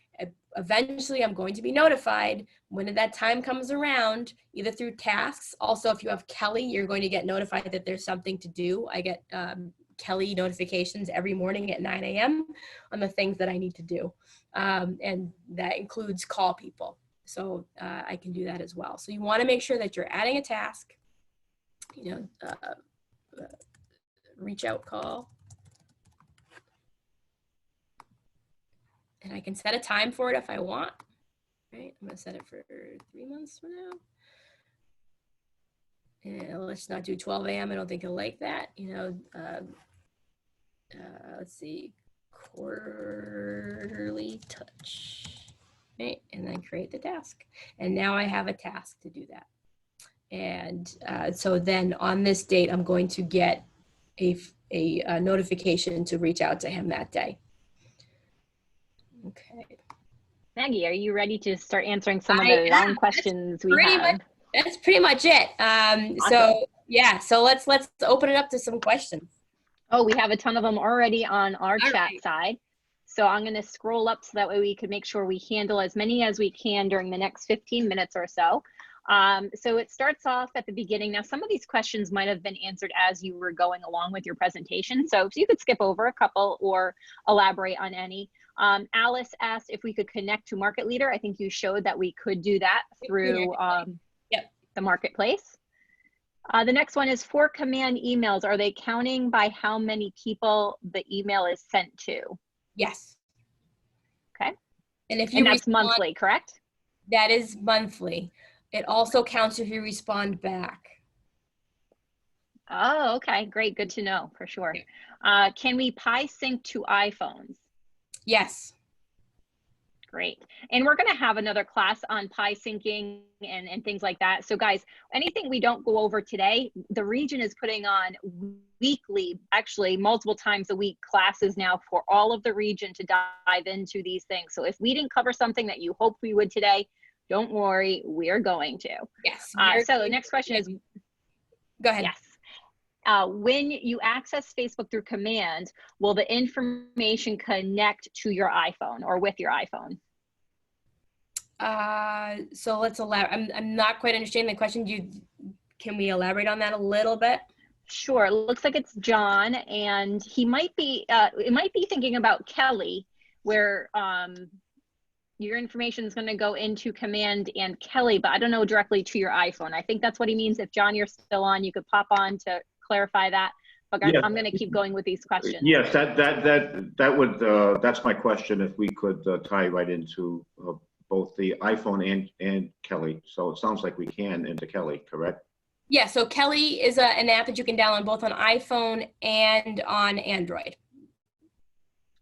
eventually I'm going to be notified when that time comes around, either through tasks. Also, if you have Kelly, you're going to get notified that there's something to do. I get Kelly notifications every morning at 9 a.m. on the things that I need to do. And that includes call people. So I can do that as well. So you want to make sure that you're adding a task, reach out call. And I can set a time for it if I want, right? I'm going to set it for 3 months from now. And let's not do 12 a.m. I don't think he'll like that. Let's see, quarterly touch, right? And then create the task. And now I have a task to do that. And so then on this date, I'm going to get a notification to reach out to him that day. Okay. Maggie, are you ready to start answering some of the long questions we have? That's pretty much it. Awesome. So let's open it up to some questions. Oh, we have a ton of them already on our chat side. So I'm going to scroll up so that way we can make sure we handle as many as we can during the next 15 minutes or so. So it starts off at the beginning. Now, some of these questions might have been answered as you were going along with your presentation. So if you could skip over a couple or elaborate on any. Alice asked if we could connect to Market Leader. I think you showed that we could do that through the marketplace. The next one is for command emails. Are they counting by how many people the email is sent to? Yes. Okay. And that's monthly, correct? That is monthly. It also counts if you respond back. Oh, okay. Great. Good to know for sure. Can we Pi sync to iPhones? Yes. Great. And we're going to have another class on pie syncing and things like that. So guys, anything we don't go over today, the region is putting on weekly, actually multiple times a week classes now for all of the region to dive into these things. So if we didn't cover something that you hoped we would today, don't worry, we're going to. Yes. So the next question is, go ahead. Yes. When you access Facebook through command, will the information connect to your iPhone or with your iPhone? So let's elaborate. I'm not quite understanding the question. Can we elaborate on that a little bit? Sure. It looks like it's John, and he might be, it might be thinking about Kelly, where your information is going to go into command and Kelly, but I don't know directly to your iPhone. I think that's what he means. If John, you're still on, you could pop on to clarify that. But Yes. I'm going to keep going with these questions. Yes, that would, that's my question, if we could tie right into both the iPhone and Kelly. So it sounds like we can into Kelly, correct? Yeah, so Kelly is an app that you can download both on iPhone and on Android.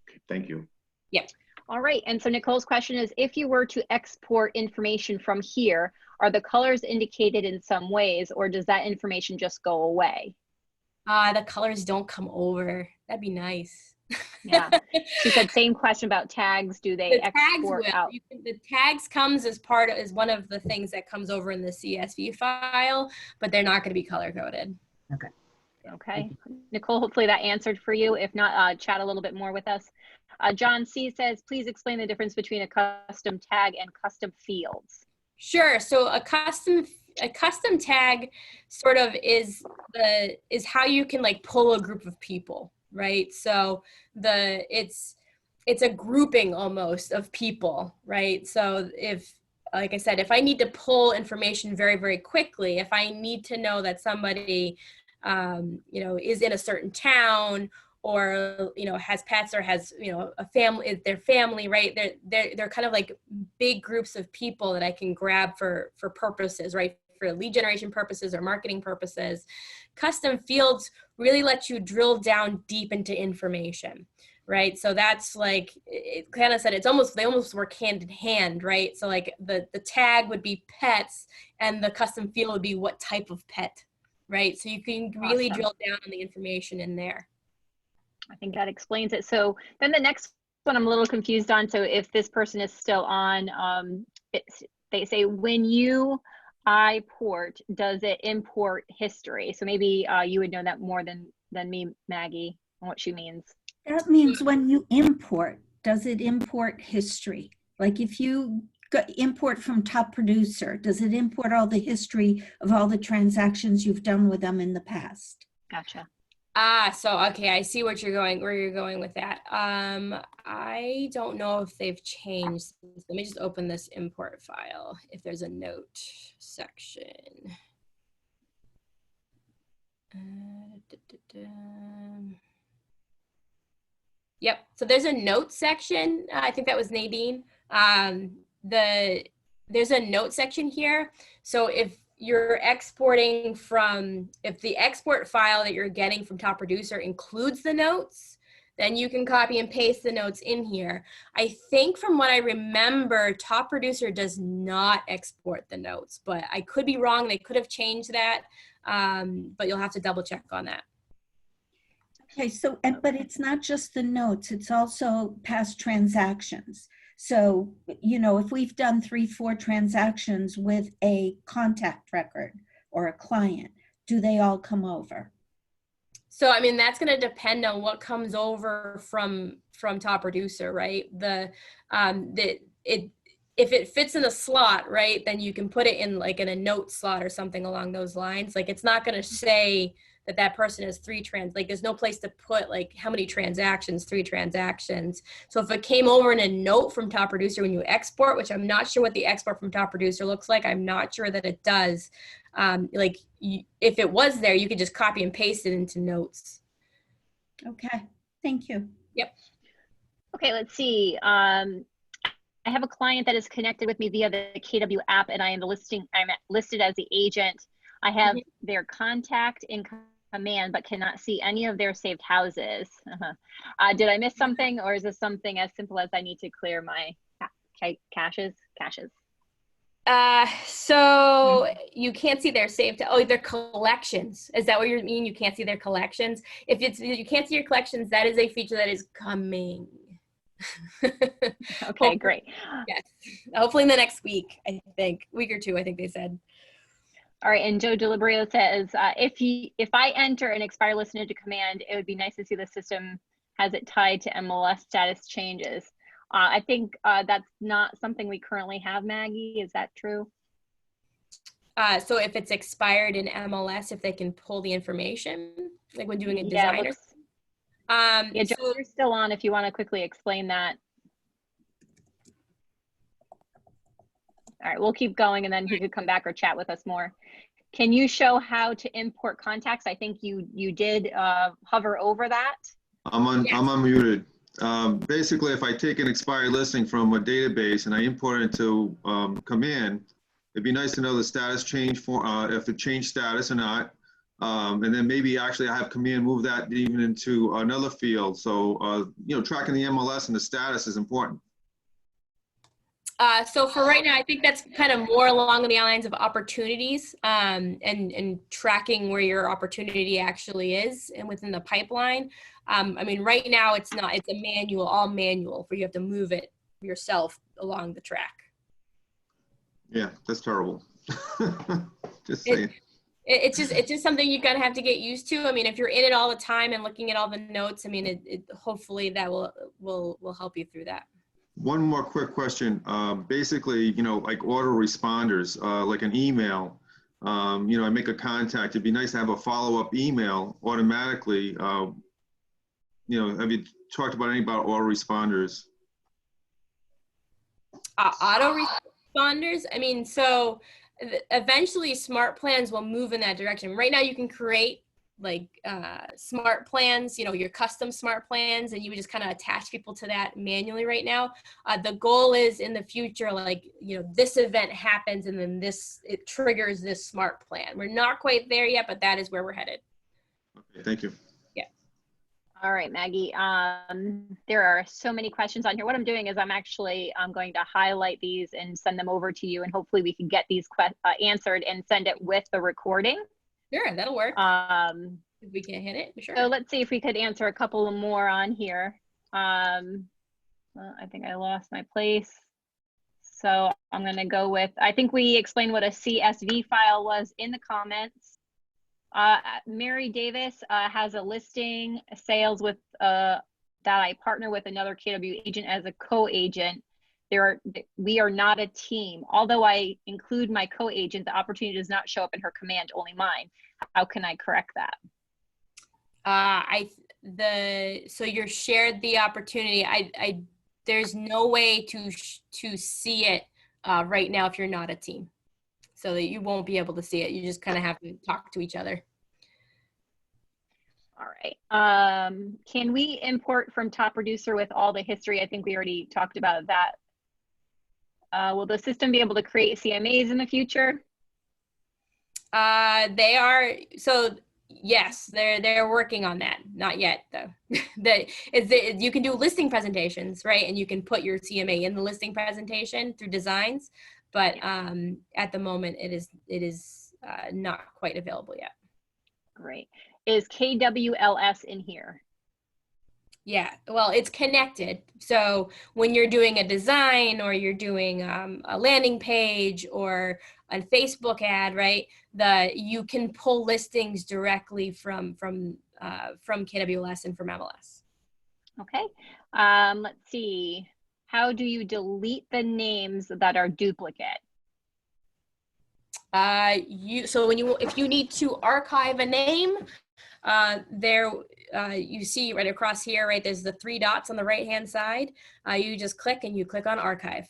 Okay, thank you. Yep. All right. And so Nicole's question is, if you were to export information from here, are the colors indicated in some ways, or does that information just go away? The colors don't come over. That'd be nice. Yeah. She said same question about tags. Do they export out? The tags comes as one of the things that comes over in the CSV file, but they're not going to be color coded. Okay. Okay. Nicole, hopefully that answered for you. If not, chat a little bit more with us. John C says, please explain the difference between a custom tag and custom fields. Sure. So a custom tag sort of is how you can like pull a group of people, right? So it's a grouping almost of people, right? So if, like I said, if I need to pull information very, very quickly, if I need to know that somebody, is in a certain town, or, has pets, or has, a family, their family, right? They're kind of like big groups of people that I can grab for purposes, right? For lead generation purposes or marketing purposes. Custom fields really let you drill down deep into information, right? So that's like, it kind of said, they almost work hand in hand, right? So like the tag would be pets, and the custom field would be what type of pet, right? So you can really Awesome. drill down on the information in there. I think that explains it. So then the next one I'm a little confused on. So if this person is still on, they say, when you port, does it import history? So maybe you would know that more than me, Maggie, on what she means. That means when you import, does it import history? Like if you import from top producer, does it import all the history of all the transactions you've done with them in the past? Gotcha. So, okay, I see where you're going with that. I don't know if they've changed. Let me just open this import file. If there's a note section. Yep, so there's a note section. I think that was Nadine. There's a note section here. So if you're exporting if the export file that you're getting from top producer includes the notes, then you can copy and paste the notes in here. I think from what I remember, top producer does not export the notes, but I could be wrong. They could have changed that, but you'll have to double check on that. Okay, so, but it's not just the notes, it's also past transactions. So, if we've done 3-4 transactions with a contact record or a client, do they all come over? So, I mean, that's going to depend on what comes over from top producer, right? If it fits in a slot, right, then you can put it in like in a note slot or something along those lines. Like it's not going to say that person has like there's no place to put like how many transactions, 3 transactions. So if it came over in a note from top producer when you export, which I'm not sure what the export from top producer looks like, I'm not sure that it does. If it was there, you could just copy and paste it into notes. Okay, thank you. Yep. Okay, let's see. I have a client that is connected with me via the KW app, and I'm listed as the agent. I have their contact in command, but cannot see any of their saved houses. Did I miss something, or is this something as simple as I need to clear my caches? So you can't see their saved, their collections. Is that what you mean? You can't see their collections? If you can't see your collections, that is a feature that is coming. Okay, great. Yes, hopefully in the next week, week or two, I think they said. All right, and Joe Delibrio says, if I enter an expired list into command, it would be nice to see the system has it tied to MLS status changes. I think that's not something we currently have, Maggie. Is that true? So if it's expired in MLS, if they can pull the information, like when doing a design yeah, Joe, you're still on if you want to quickly explain that. All right, we'll keep going and then he could come back or chat with us more. Can you show how to import contacts? I think you did hover over that. I'm unmuted. Basically, if I take an expired listing from a database and I import it into command, it'd be nice to know the status change for if it changed status or not. And then maybe actually I have command move that even into another field. So, tracking the MLS and the status is important. So for right now, I think that's kind of more along the lines of opportunities and tracking where your opportunity actually is and within the pipeline. I mean, right now it's a all manual where you have to move it yourself along the track. Yeah, that's terrible. Just saying. It's just something you're gonna have to get used to. I mean, if you're in it all the time and looking at all the notes, I mean, hopefully that will help you through that. One more quick question. Basically, like auto responders, like an email, I make a contact. It'd be nice to have a follow-up email automatically. Have you talked about about auto responders? Auto responders? I mean, so eventually smart plans will move in that direction. Right now you can create like smart plans, your custom smart plans, and you would just kind of attach people to that manually right now. The goal is in the future, like, this event happens and then it triggers this smart plan. We're not quite there yet, but that is where we're headed. Okay, thank you. Yeah. All right, Maggie. There are so many questions on here. What I'm doing is I'm going to highlight these and send them over to you, and hopefully we can get these answered and send it with the recording. Sure, that'll work. If we can't hit it, sure. So let's see if we could answer a couple more on here. Well, I think I lost my place. So I'm going to go with, I think we explained what a CSV file was in the comments. Mary Davis has a listing sales with that I partner with another KW agent as a co-agent. We are not a team. Although I include my co-agent, the opportunity does not show up in her command, only mine. How can I correct that? So you're shared the opportunity. There's no way to see it right now if you're not a team, so that you won't be able to see it. You just kind of have to talk to each other. All right. Can we import from top producer with all the history? I think we already talked about that. Will the system be able to create CMAs in the future? They are. So yes, they're working on that. Not yet though. You can do listing presentations, right? And you can put your CMA in the listing presentation through designs, but at the moment it is not quite available yet. Great. Is KWLS in here? Yeah, well, it's connected. So when you're doing a design or you're doing a landing page or a Facebook ad, right? You can pull listings directly from KWLS and from MLS. Okay. Let's see. How do you delete the names that are duplicate? If you need to archive a name, you see right across here, right? There's the 3 dots on the right-hand side. You just click and you click on archive.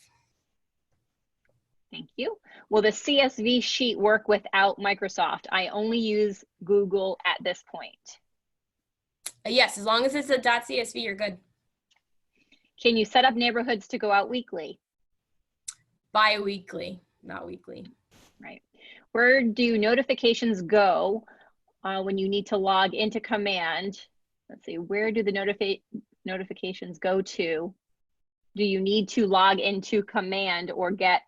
Thank you. Will the CSV sheet work without Microsoft? I only use Google at this point. Yes, as long as it's a .csv, you're good. Can you set up neighborhoods to go out weekly? Bi-weekly, not weekly. Right. Where do notifications go when you need to log into command? Let's see, where do the notifications go to do you need to log into Command or get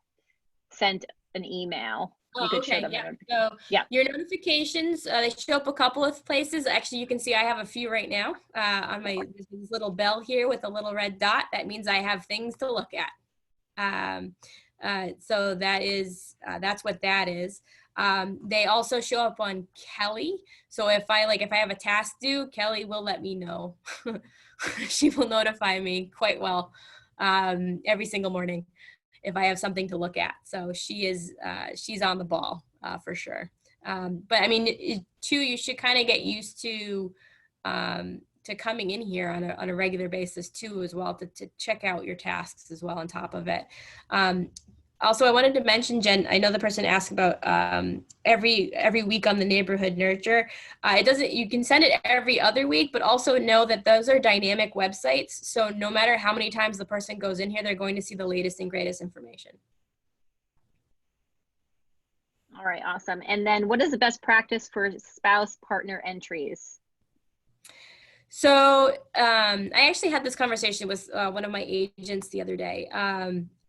sent an email? You could show them Yeah. that. So Yeah. your notifications, they show up a couple of places. Actually, you can see I have a few right now on my this little bell here with a little red dot. That means I have things to look at. So that's what that is. They also show up on Kelly. So if I have a task due, Kelly will let me know. She will notify me quite well every single morning if I have something to look at. So she's on the ball for sure. But I mean, too, you should kind of get used to coming in here on a regular basis too, as well, to check out your tasks as well on top of it. Also, I wanted to mention, Jen, I know the person asked about every week on the neighborhood nurture. You can send it every other week, but also know that those are dynamic websites. So no matter how many times the person goes in here, they're going to see the latest and greatest information. All right, awesome. And then what is the best practice for spouse partner entries? So I actually had this conversation with one of my agents the other day.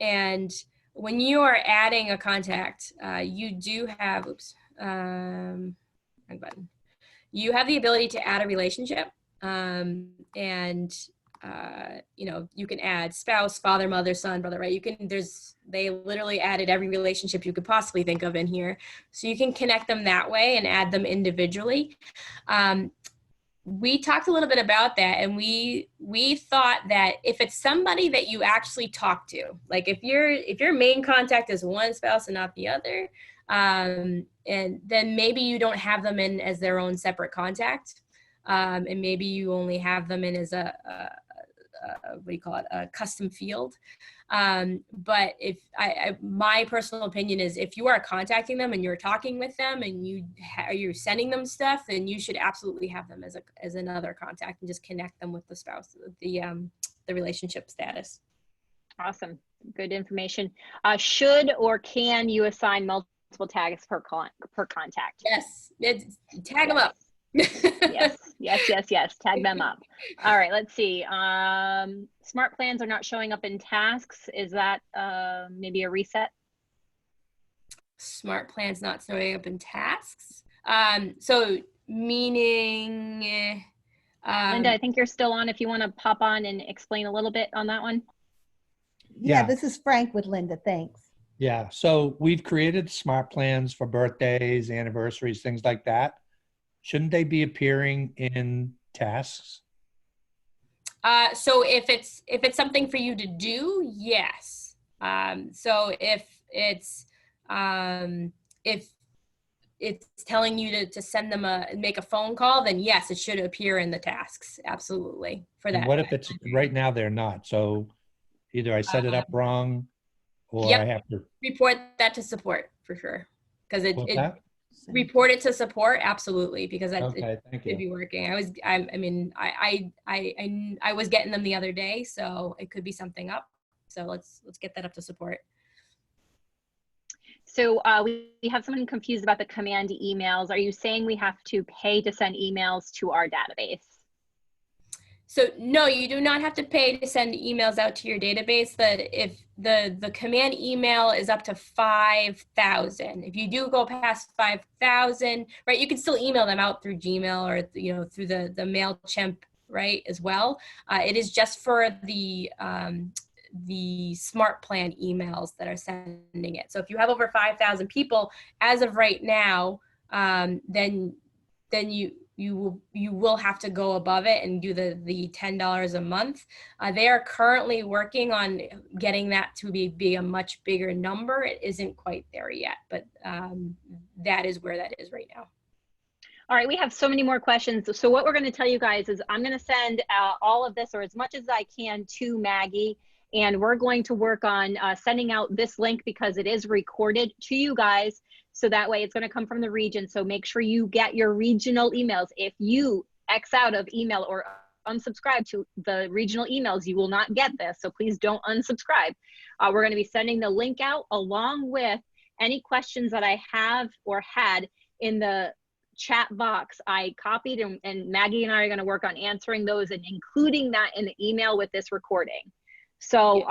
And when you are adding a contact, you do have, wrong button. You have the ability to add a relationship, and you can add spouse, father, mother, son, brother, right? They literally added every relationship you could possibly think of in here. So you can connect them that way and add them individually. We talked a little bit about that, and we thought that if it's somebody that you actually talk to, like if your main contact is one spouse and not the other, and then maybe you don't have them in as their own separate contact, and maybe you only have them in as a custom field. But my personal opinion is, if you are contacting them and you're talking with them and you're sending them stuff, then you should absolutely have them as another contact and just connect them with the spouse, the relationship status. Awesome, good information. Should or can you assign multiple tags per contact? Yes, tag them up. Yes. Tag them up. All right, let's see. Smart plans are not showing up in tasks. Is that maybe a reset? Smart plans not showing up in tasks. So meaning, Linda, I think you're still on. If you want to pop on and explain a little bit on that one. Yeah, this is Frank with Linda. Thanks. Yeah, so we've created smart plans for birthdays, anniversaries, things like that. Shouldn't they be appearing in tasks? So if it's something for you to do, yes. So if it's telling you to send them make a phone call, then yes, it should appear in the tasks. Absolutely. For that. And what if it's right now they're not? So either I set it up wrong, or yep. I have to report that to support for sure. Because that? Report it to support, absolutely, because it thank could be working. I was getting them the other day, so it could be something up. So let's get that up to support. So we have someone confused about the command emails. Are you saying we have to pay to send emails to our database? So no, you do not have to pay to send emails out to your database. If the command email is up to 5,000. If you do go past 5,000, right, you can still email them out through Gmail or through the MailChimp, right, as well. It is just for the smart plan emails that are sending it. So if you have over 5,000 people as of right now, then you will have to go above it and do the $10 a month. They are currently working on getting that to be a much bigger number. It isn't quite there yet, but that is where that is right now. All right, we have so many more questions. So what we're going to tell you guys is I'm going to send all of this, or as much as I can, to Maggie, and we're going to work on sending out this link because it is recorded to you guys. So that way it's going to come from the region. So make sure you get your regional emails. If you X out of email or unsubscribe to the regional emails, you will not get this. So please don't unsubscribe. We're going to be sending the link out along with any questions that I have or had in the chat box. I copied, and Maggie and I are going to work on answering those and including that in the email with this recording. So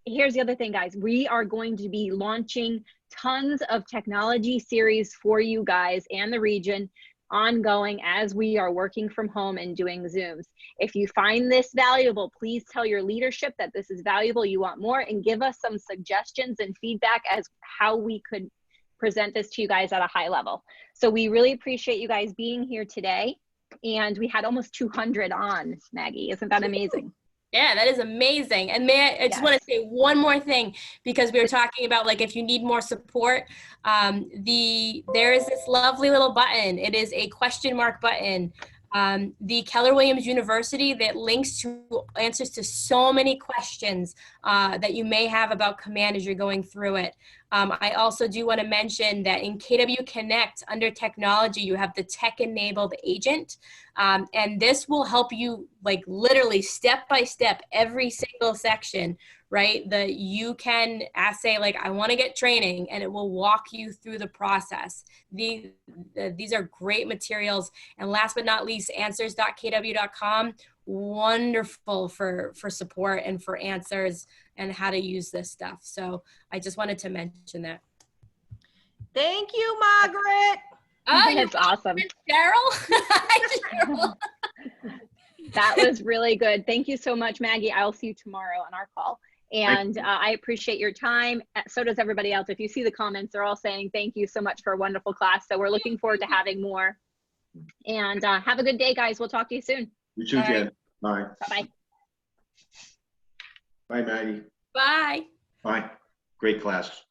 here's the other thing, guys. We are going to be launching tons of technology series for you guys and the region ongoing as we are working from home and doing Zooms. If you find this valuable, please tell your leadership that this is valuable, you want more, and give us some suggestions and feedback as how we could present this to you guys at a high level. So we really appreciate you guys being here today. And we had almost 200 on, Maggie. Isn't that amazing? Yeah, that is amazing. And I just want to say one more thing, because we were talking about, like, if you need more support, there is this lovely little button. It is a question mark button. The Keller Williams University that links to answers to so many questions that you may have about Command as you're going through it. I also do want to mention that in KW Connect, under technology, you have the tech-enabled agent. And this will help you, like, literally step by step, every single section, right? That you can say, like, I want to get training, and it will walk you through the process. These are great materials. And last but not least, answers.kw.com, wonderful for support and for answers and how to use this stuff. So I just wanted to mention that. Thank you, Margaret. Oh, That's awesome. Cheryl. That was really good. Thank you so much, Maggie. I'll see you tomorrow on our call. And I appreciate your time. So does everybody else. If you see the comments, they're all saying thank you so much for a wonderful class. So we're looking forward to having more. And have a good day, guys. We'll talk to you soon. You too, Jen. Bye. Bye-bye. Bye, Maggie. Bye. Bye. Great class.